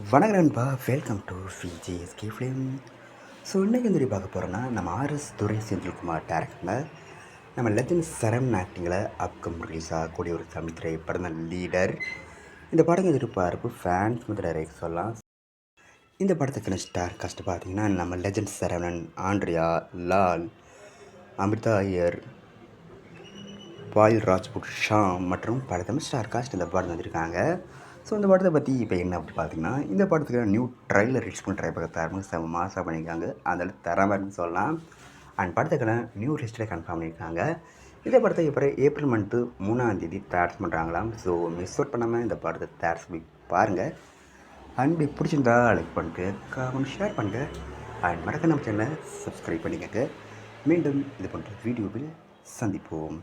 வணக்கம் நண்பா, welcome to VJSK film. So இன்றைக்கி வந்து பார்க்க போகிறோன்னா நம்ம ஆர்எஸ் துரை செந்தில்குமார் டேரக்டரில் நம்ம லெஜண்ட் சரவணன் ஆக்டிங்கில் அப்கம் ரிலீஸ் ஆகக்கூடிய ஒரு தமிழ் திரைப்படம் தான் லீடர். இந்த படம் எதிர்பார்ப்பு ஃபேன்ஸ் முதல் டைரக்ட் சொல்லலாம். இந்த படத்துக்கான ஸ்டார் காஸ்ட் பார்த்தீங்கன்னா நம்ம லெஜண்ட் சரவணன், ஆண்ட்ரியா, லால், அமிர்தா ஐயர், பாயில் ராஜ்புட், ஷாம் மற்றும் பல தமிழ் ஸ்டார் காஸ்ட் இந்த படம் வந்திருக்காங்க. ஸோ இந்த படத்தை பற்றி இப்போ என்ன அப்படி பார்த்தீங்கன்னா, இந்த படத்துக்கு நியூ ட்ரைலர் ரிலீஸ் பண்ணி ட்ரை பார்க்க செம்ம மாசாக பண்ணியிருக்காங்க. அதில் தரமாக சொல்லலாம். அண்ட் படத்துக்கான நியூ லிஸ்ட்டில் கன்ஃபார்ம் பண்ணியிருக்காங்க. இந்த படத்தை இப்போ ஏப்ரல் மந்த்து 3ஆம் தேதி தேர்ஸ் பண்ணுறாங்களாம். ஸோ மிஸ் அவுட் பண்ணாமல் இந்த படத்தை தேர்ஸ் போய் பாருங்கள். அண்ட் இப்படி பிடிச்சிருந்தா லைக் பண்ணிட்டு கமெண்ட் ஷேர் பண்ணுங்கள். அண்ட் மறக்க நம்ம சேனலை சப்ஸ்கிரைப் பண்ணிக்கங்க. மீண்டும் இது போன்ற வீடியோவில் சந்திப்போம்.